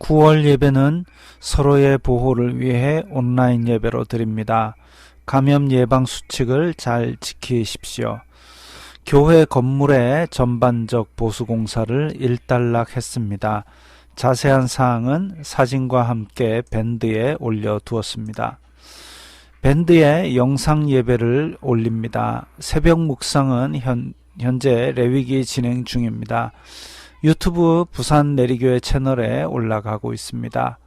9월 예배는 서로의 보호를 위해 온라인 예배로 드립니다. 감염 예방 수칙을 잘 지키십시오. 교회 건물의 전반적 보수 공사를 일단락했습니다. 자세한 사항은 사진과 함께 밴드에 올려두었습니다. 밴드에 영상 예배를 올립니다. 새벽 묵상은 현재 레위기 진행 중입니다. 유튜브 부산 내리교회 채널에 올라가고 있습니다.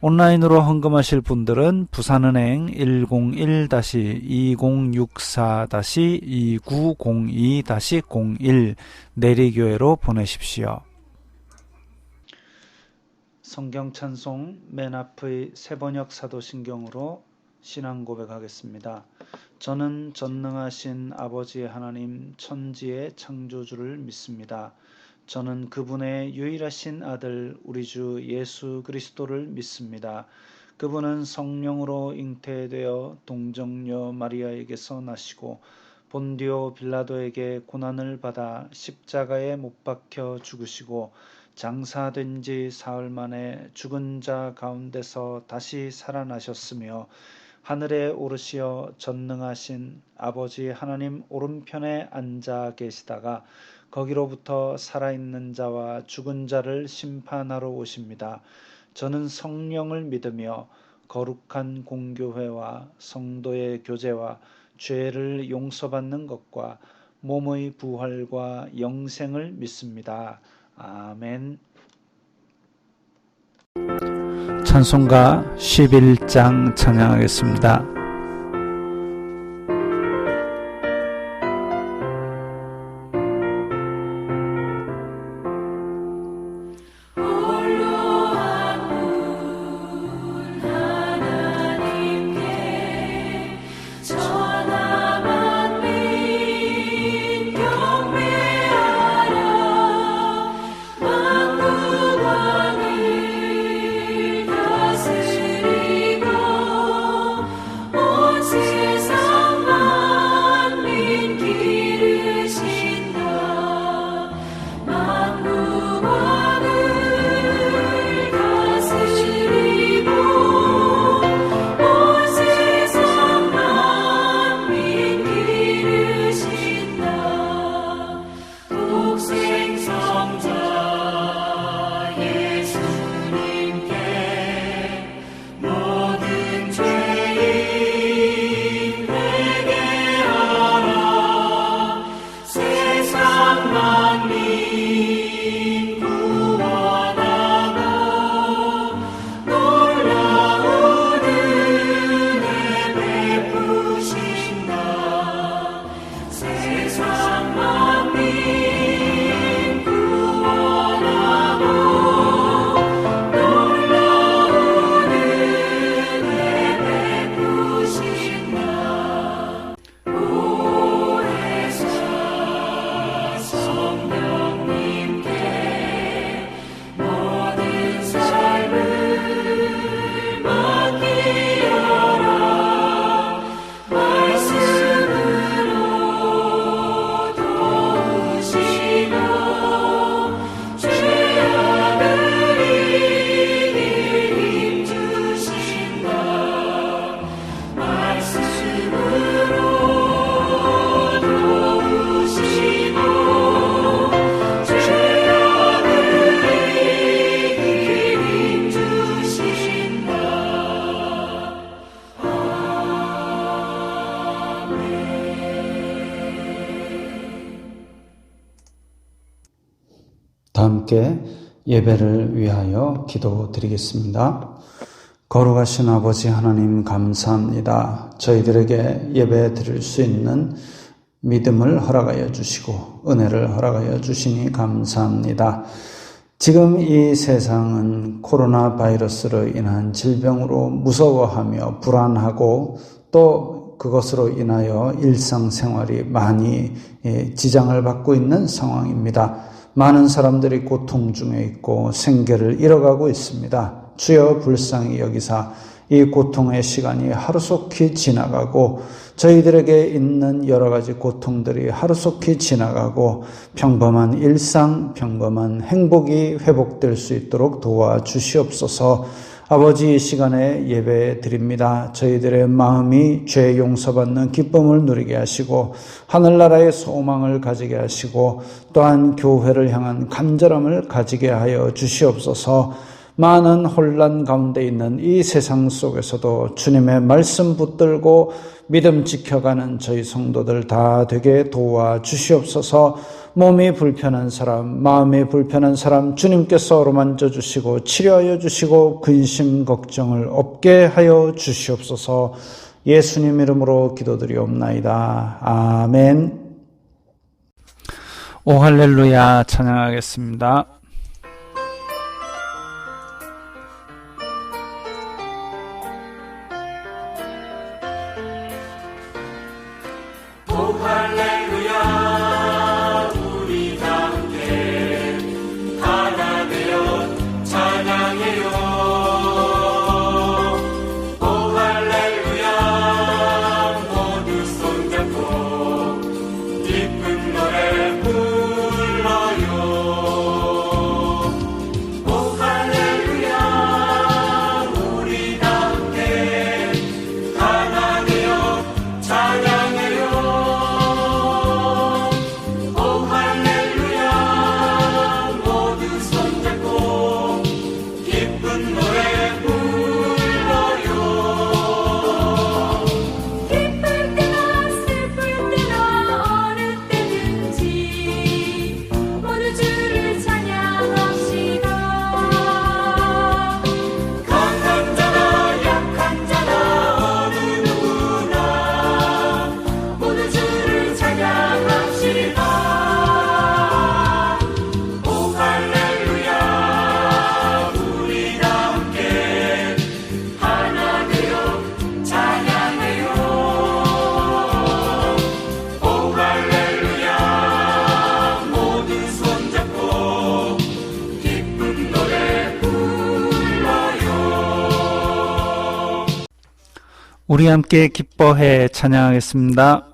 온라인으로 헌금하실 분들은 부산은행 101-2064-2902-01 내리교회로 보내십시오. 성경 찬송 맨 앞의 세번역 사도신경으로 신앙 고백하겠습니다. 저는 전능하신 아버지 하나님 천지의 창조주를 믿습니다. 저는 그분의 유일하신 아들 우리 주 예수 그리스도를 믿습니다. 그분은 성령으로 잉태되어 동정녀 마리아에게서 나시고 본디오 빌라도에게 고난을 받아 십자가에 못 박혀 죽으시고 장사된 지 사흘 만에 죽은 자 가운데서 다시 살아나셨으며 하늘에 오르시어 전능하신 아버지 하나님 오른편에 앉아 계시다가 거기로부터 살아있는 자와 죽은 자를 심판하러 오십니다. 저는 성령을 믿으며 거룩한 공교회와 성도의 교제와 죄를 용서받는 것과 몸의 부활과 영생을 믿습니다. 아멘. 찬송가 11장 찬양하겠습니다. 함께 예배를 위하여 기도드리겠습니다. 거룩하신 아버지 하나님 감사합니다. 저희들에게 예배 드릴 수 있는 믿음을 허락하여 주시고 은혜를 허락하여 주시니 감사합니다. 지금 이 세상은 코로나 바이러스로 인한 질병으로 무서워하며 불안하고 또 그것으로 인하여 일상생활이 많이 지장을 받고 있는 상황입니다. 많은 사람들이 고통 중에 있고 생계를 잃어가고 있습니다. 주여 불쌍히 여기사 이 고통의 시간이 하루속히 지나가고 저희들에게 있는 여러 가지 고통들이 하루속히 지나가고 평범한 일상, 평범한 행복이 회복될 수 있도록 도와주시옵소서. 아버지, 이 시간에 예배 드립니다. 저희들의 마음이 죄 용서받는 기쁨을 누리게 하시고 하늘나라의 소망을 가지게 하시고 또한 교회를 향한 간절함을 가지게 하여 주시옵소서. 많은 혼란 가운데 있는 이 세상 속에서도 주님의 말씀 붙들고 믿음 지켜가는 저희 성도들 다 되게 도와주시옵소서. 몸이 불편한 사람, 마음이 불편한 사람 주님께서 어루만져 주시고 치료하여 주시고 근심 걱정을 없게 하여 주시옵소서. 예수님 이름으로 기도드리옵나이다. 아멘. 오 할렐루야 찬양하겠습니다. 우리 함께 기뻐해 찬양하겠습니다.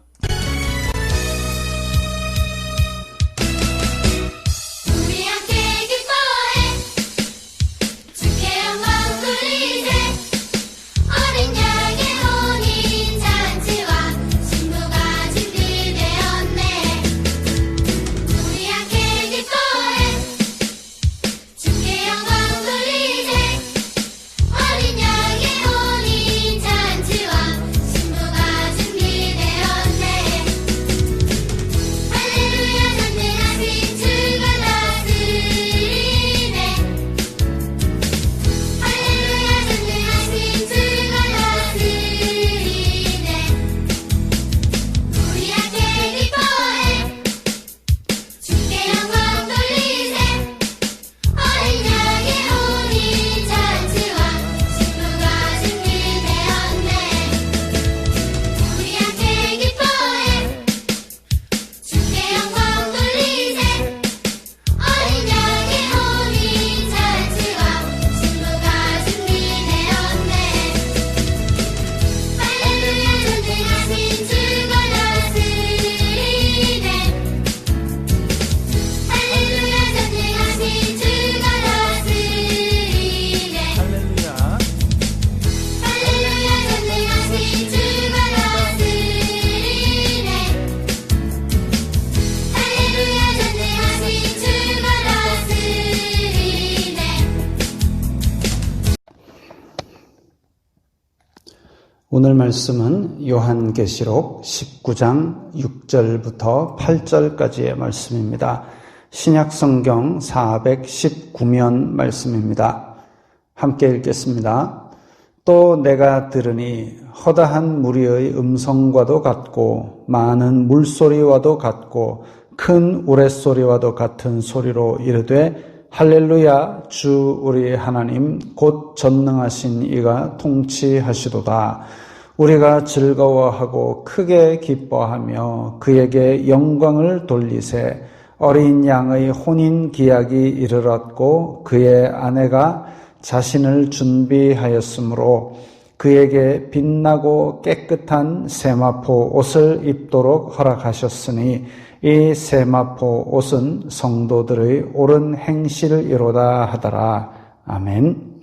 오늘 말씀은 요한계시록 19장 6절부터 8절까지의 말씀입니다. 신약성경 419면 말씀입니다. 함께 읽겠습니다. 또 내가 들으니 허다한 무리의 음성과도 같고 많은 물소리와도 같고 큰 우레소리와도 같은 소리로 이르되 할렐루야 주 우리 하나님 곧 전능하신 이가 통치하시도다. 우리가 즐거워하고 크게 기뻐하며 그에게 영광을 돌리세. 어린 양의 혼인 기약이 이르렀고 그의 아내가 자신을 준비하였으므로 그에게 빛나고 깨끗한 세마포 옷을 입도록 허락하셨으니 이 세마포 옷은 성도들의 옳은 행실이로다 하더라. 아멘.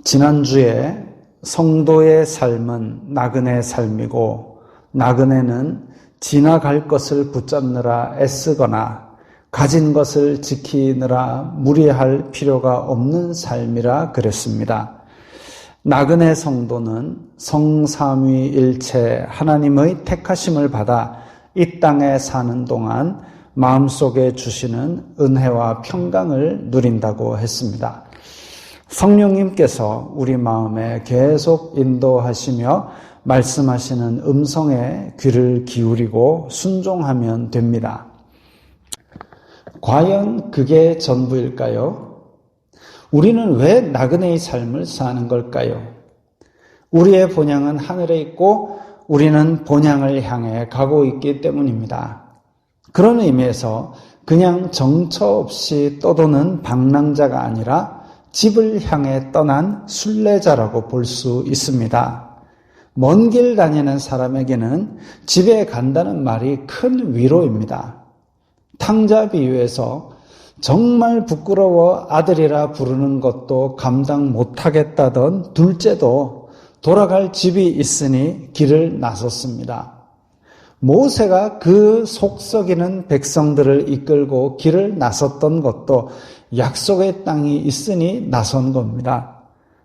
지난주에 성도의 삶은 나그네 삶이고 나그네는 지나갈 것을 붙잡느라 애쓰거나 가진 것을 지키느라 무리할 필요가 없는 삶이라 그랬습니다. 나그네 성도는 성삼위일체 하나님의 택하심을 받아 이 땅에 사는 동안 마음속에 주시는 은혜와 평강을 누린다고 했습니다. 성령님께서 우리 마음에 계속 인도하시며 말씀하시는 음성에 귀를 기울이고 순종하면 됩니다. 과연 그게 전부일까요? 우리는 왜 나그네의 삶을 사는 걸까요? 우리의 본향은 하늘에 있고 우리는 본향을 향해 가고 있기 때문입니다. 그런 의미에서 그냥 정처 없이 떠도는 방랑자가 아니라 집을 향해 떠난 순례자라고 볼 수 있습니다. 먼 길 다니는 사람에게는 집에 간다는 말이 큰 위로입니다. 탕자 비유에서 정말 부끄러워 아들이라 부르는 것도 감당 못하겠다던 둘째도 돌아갈 집이 있으니 길을 나섰습니다. 모세가 그 속썩이는 백성들을 이끌고 길을 나섰던 것도 약속의 땅이 있으니 나선 겁니다.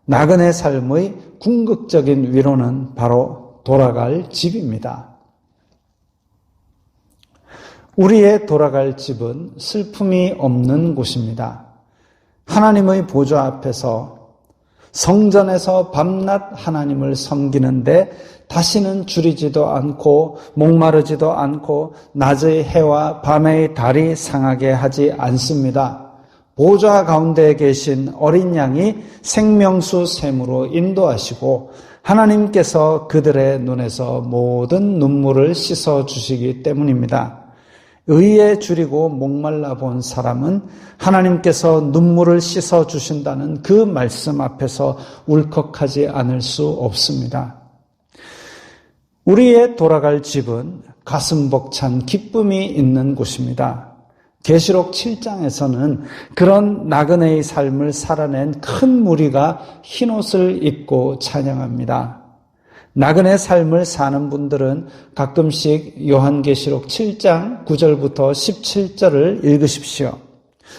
나그네 삶의 궁극적인 위로는 바로 돌아갈 집입니다. 우리의 돌아갈 집은 슬픔이 없는 곳입니다. 하나님의 보좌 앞에서 성전에서 밤낮 하나님을 섬기는데 다시는 줄이지도 않고 목마르지도 않고 낮의 해와 밤의 달이 상하게 하지 않습니다. 보좌 가운데 계신 어린 양이 생명수 샘으로 인도하시고 하나님께서 그들의 눈에서 모든 눈물을 씻어 주시기 때문입니다. 의에 줄이고 목말라 본 사람은 하나님께서 눈물을 씻어 주신다는 그 말씀 앞에서 울컥하지 않을 수 없습니다. 우리의 돌아갈 집은 가슴 벅찬 기쁨이 있는 곳입니다. 계시록 7장에서는 그런 나그네의 삶을 살아낸 큰 무리가 흰옷을 입고 찬양합니다. 나그네 삶을 사는 분들은 가끔씩 요한계시록 7장 9절부터 17절을 읽으십시오.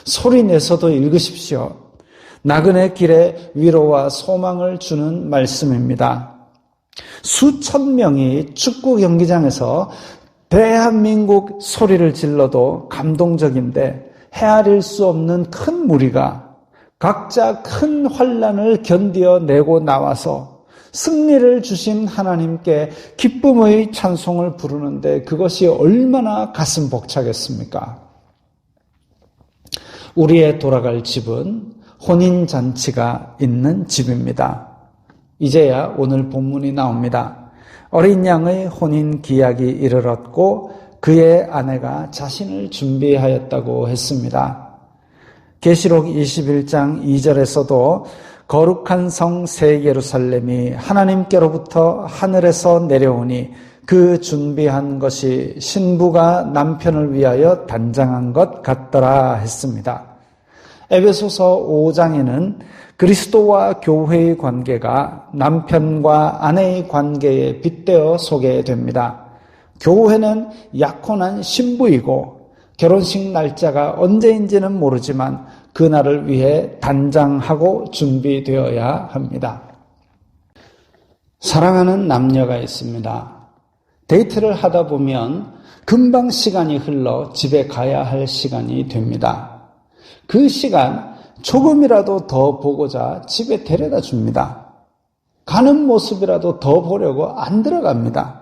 소리 내서도 읽으십시오. 나그네 길에 위로와 소망을 주는 말씀입니다. 수천 명이 축구 경기장에서 대한민국 소리를 질러도 감동적인데 헤아릴 수 없는 큰 무리가 각자 큰 환난을 견디어내고 나와서 승리를 주신 하나님께 기쁨의 찬송을 부르는데 그것이 얼마나 가슴 벅차겠습니까? 우리의 돌아갈 집은 혼인잔치가 있는 집입니다. 이제야 오늘 본문이 나옵니다. 어린 양의 혼인 기약이 이르렀고 그의 아내가 자신을 준비하였다고 했습니다. 계시록 21장 2절에서도 거룩한 성 새 예루살렘이 하나님께로부터 하늘에서 내려오니 그 준비한 것이 신부가 남편을 위하여 단장한 것 같더라 했습니다. 에베소서 5장에는 그리스도와 교회의 관계가 남편과 아내의 관계에 빗대어 소개됩니다. 교회는 약혼한 신부이고 결혼식 날짜가 언제인지는 모르지만 그날을 위해 단장하고 준비되어야 합니다. 사랑하는 남녀가 있습니다. 데이트를 하다 보면 금방 시간이 흘러 집에 가야 할 시간이 됩니다. 그 시간 조금이라도 더 보고자 집에 데려다 줍니다. 가는 모습이라도 더 보려고 안 들어갑니다.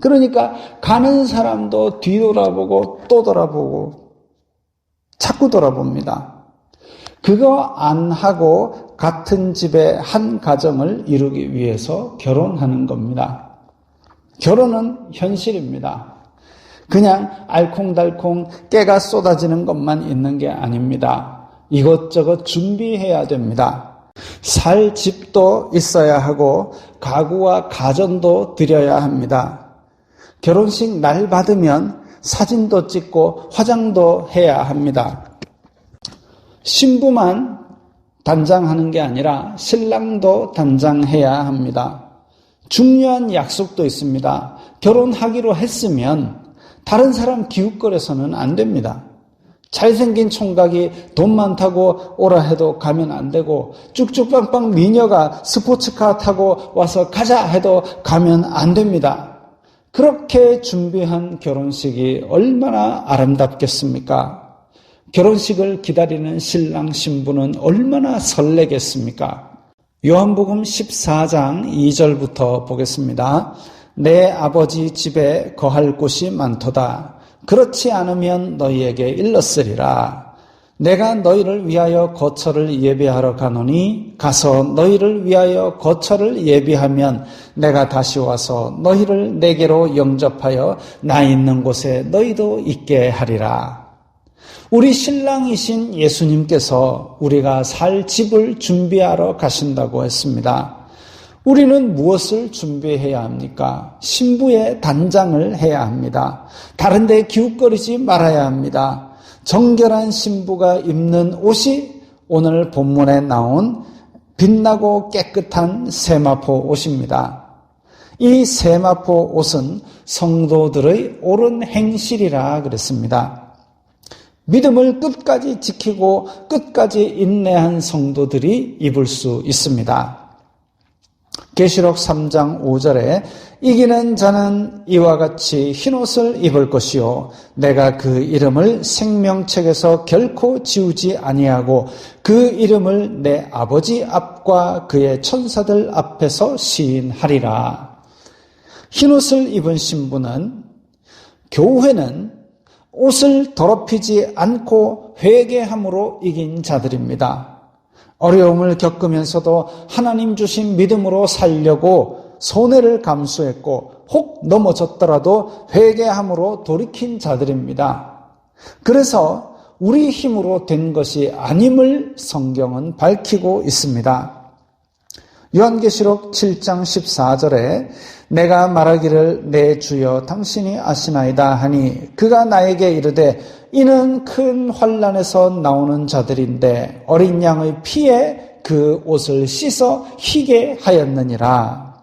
그러니까 가는 사람도 뒤돌아보고 또 돌아보고 자꾸 돌아봅니다. 그거 안 하고 같은 집에 한 가정을 이루기 위해서 결혼하는 겁니다. 결혼은 현실입니다. 그냥 알콩달콩 깨가 쏟아지는 것만 있는 게 아닙니다. 이것저것 준비해야 됩니다. 살 집도 있어야 하고 가구와 가전도 드려야 합니다. 결혼식 날 받으면 사진도 찍고 화장도 해야 합니다. 신부만 단장하는 게 아니라 신랑도 단장해야 합니다. 중요한 약속도 있습니다. 결혼하기로 했으면 다른 사람 기웃거려서는 안 됩니다. 잘생긴 총각이 돈 많다고 오라 해도 가면 안 되고, 쭉쭉빵빵 미녀가 스포츠카 타고 와서 가자 해도 가면 안 됩니다. 그렇게 준비한 결혼식이 얼마나 아름답겠습니까? 결혼식을 기다리는 신랑 신부는 얼마나 설레겠습니까? 요한복음 14장 2절부터 보겠습니다. 내 아버지 집에 거할 곳이 많도다. 그렇지 않으면 너희에게 일렀으리라. 내가 너희를 위하여 거처를 예비하러 가노니 가서 너희를 위하여 거처를 예비하면 내가 다시 와서 너희를 내게로 영접하여 나 있는 곳에 너희도 있게 하리라. 우리 신랑이신 예수님께서 우리가 살 집을 준비하러 가신다고 했습니다. 우리는 무엇을 준비해야 합니까? 신부의 단장을 해야 합니다. 다른 데 기웃거리지 말아야 합니다. 정결한 신부가 입는 옷이 오늘 본문에 나온 빛나고 깨끗한 세마포 옷입니다. 이 세마포 옷은 성도들의 옳은 행실이라 그랬습니다. 믿음을 끝까지 지키고 끝까지 인내한 성도들이 입을 수 있습니다. 계시록 3장 5절에 이기는 자는 이와 같이 흰옷을 입을 것이요 내가 그 이름을 생명책에서 결코 지우지 아니하고 그 이름을 내 아버지 앞과 그의 천사들 앞에서 시인하리라. 흰옷을 입은 신부는, 교회는 옷을 더럽히지 않고 회개함으로 이긴 자들입니다. 어려움을 겪으면서도 하나님 주신 믿음으로 살려고 손해를 감수했고 혹 넘어졌더라도 회개함으로 돌이킨 자들입니다. 그래서 우리 힘으로 된 것이 아님을 성경은 밝히고 있습니다. 요한계시록 7장 14절에 내가 말하기를 내 주여 당신이 아시나이다 하니 그가 나에게 이르되 이는 큰 환난에서 나오는 자들인데 어린 양의 피에 그 옷을 씻어 희게 하였느니라.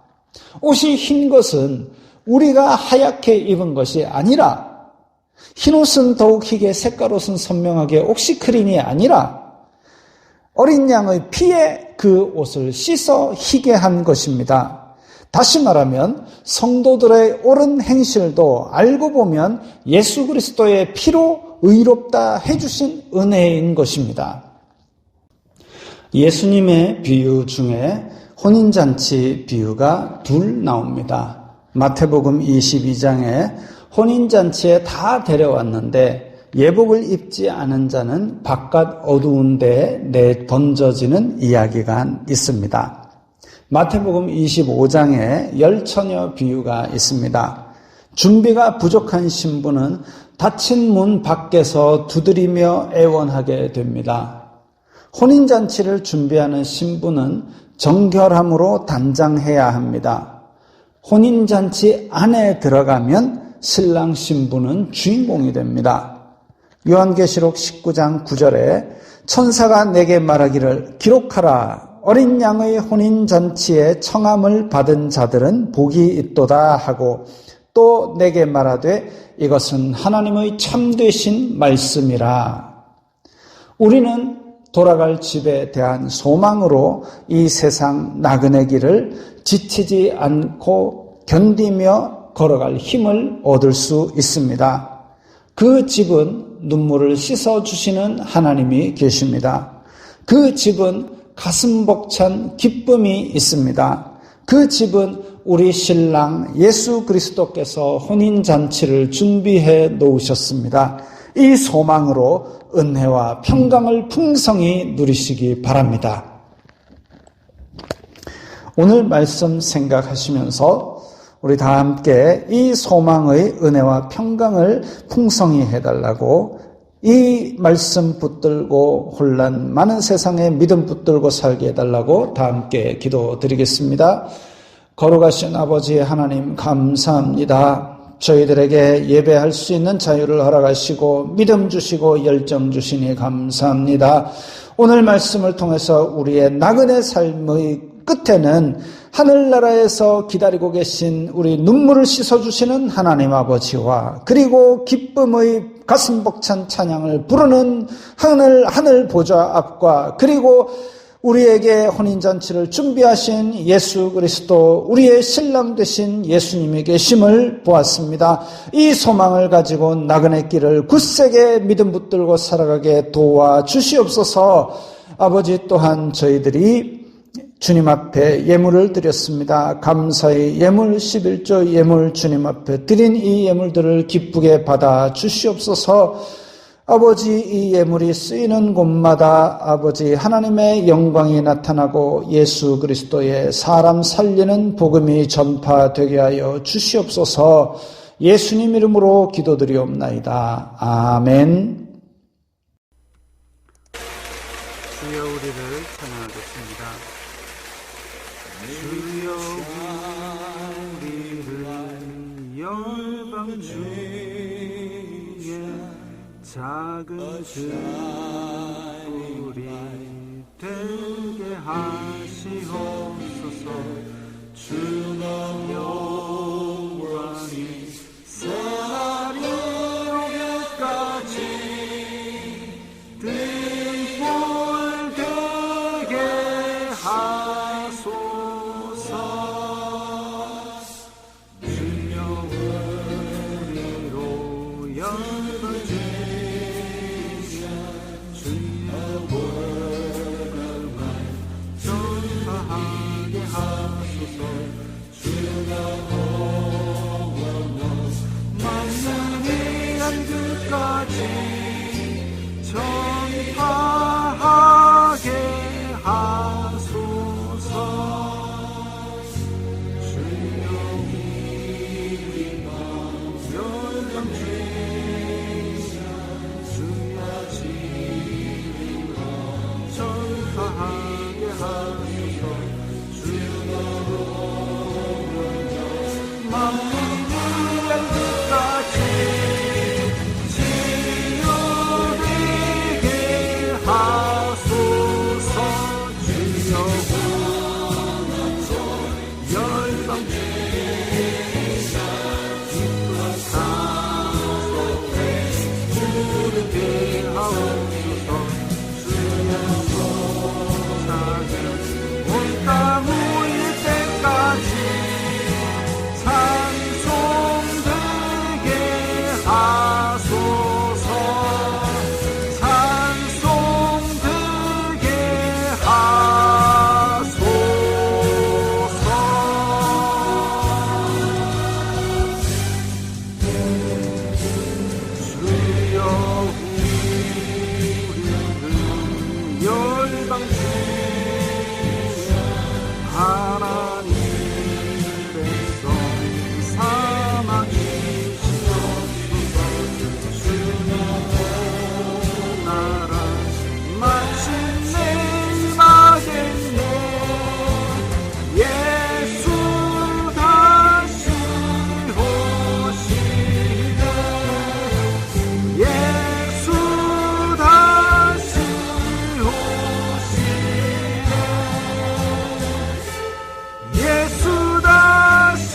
옷이 흰 것은 우리가 하얗게 입은 것이 아니라, 흰옷은 더욱 희게 색깔옷은 선명하게 옥시크린이 아니라 어린 양의 피에 그 옷을 씻어 희게 한 것입니다. 다시 말하면 성도들의 옳은 행실도 알고 보면 예수 그리스도의 피로 의롭다 해주신 은혜인 것입니다. 예수님의 비유 중에 혼인잔치 비유가 둘 나옵니다. 마태복음 22장에 혼인잔치에 다 데려왔는데 예복을 입지 않은 자는 바깥 어두운 데에 내던져지는 이야기가 있습니다. 마태복음 25장에 열처녀 비유가 있습니다. 준비가 부족한 신부는 닫힌 문 밖에서 두드리며 애원하게 됩니다. 혼인잔치를 준비하는 신부는 정결함으로 단장해야 합니다. 혼인잔치 안에 들어가면 신랑 신부는 주인공이 됩니다. 요한계시록 19장 9절에 천사가 내게 말하기를 기록하라. 어린 양의 혼인잔치에 청함을 받은 자들은 복이 있도다 하고 또 내게 말하되 이것은 하나님의 참되신 말씀이라. 우리는 돌아갈 집에 대한 소망으로 이 세상 나그네 길을 지치지 않고 견디며 걸어갈 힘을 얻을 수 있습니다. 그 집은 눈물을 씻어주시는 하나님이 계십니다. 그 집은 가슴 벅찬 기쁨이 있습니다. 그 집은 우리 신랑 예수 그리스도께서 혼인잔치를 준비해 놓으셨습니다. 이 소망으로 은혜와 평강을 풍성히 누리시기 바랍니다. 오늘 말씀 생각하시면서 우리 다 함께 이 소망의 은혜와 평강을 풍성히 해달라고 이 말씀 붙들고 혼란 많은 세상에 믿음 붙들고 살게 해달라고 다 함께 기도드리겠습니다. 거룩하신 아버지 하나님 감사합니다. 저희들에게 예배할 수 있는 자유를 허락하시고 믿음 주시고 열정 주시니 감사합니다. 오늘 말씀을 통해서 우리의 나그네 삶의 끝에는 하늘나라에서 기다리고 계신 우리 눈물을 씻어주시는 하나님 아버지와 그리고 기쁨의 가슴 벅찬 찬양을 부르는 하늘 보좌 앞과 그리고 우리에게 혼인잔치를 준비하신 예수 그리스도 우리의 신랑 되신 예수님이 계심을 보았습니다. 이 소망을 가지고 나그네 길을 굳세게 믿음 붙들고 살아가게 도와주시옵소서. 아버지 또한 저희들이 주님 앞에 예물을 드렸습니다. 감사의 예물 11조 예물 주님 앞에 드린 이 예물들을 기쁘게 받아 주시옵소서. 아버지 이 예물이 쓰이는 곳마다 아버지 하나님의 영광이 나타나고 예수 그리스도의 사람 살리는 복음이 전파되게 하여 주시옵소서. 예수님 이름으로 기도드리옵나이다. 아멘. 주여 우리를 찬양하겠습니다. 주여 우리를 열방 중에 작은 들불이 되게 하시옵소서. 주는 영광이 새날이 오기까지 등불 되게 하소서. 주여 우리로 열방 주여 복음을 전파하게 하소서. 주여 만민이 한 끝까지 전파하게 하소서. 주여 우리가 열방 주여 지으로 전파하게 하소서. 주여 만민이 한 끝까지 지어지게 하소서. 주여 열방 기쁜 산속에 주르게 하옵소서. 주여 온 땅 모일 때까지 찬송되게 하소서. 찬송되게 하소서. 주여 우리를 열방 하나님 백성 삼아주시옵소서. 주여 나라 마침내 임하겠네. 예수 다시 오시네. 예수 다시 오시네. 예수 다시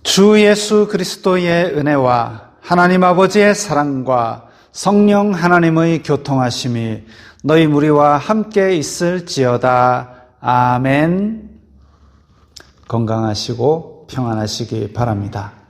주 예수 그리스도의 은혜와 하나님 아버지의 사랑과 성령 하나님의 교통하심이 너희 무리와 함께 있을지어다. 아멘. 건강하시고 평안하시기 바랍니다.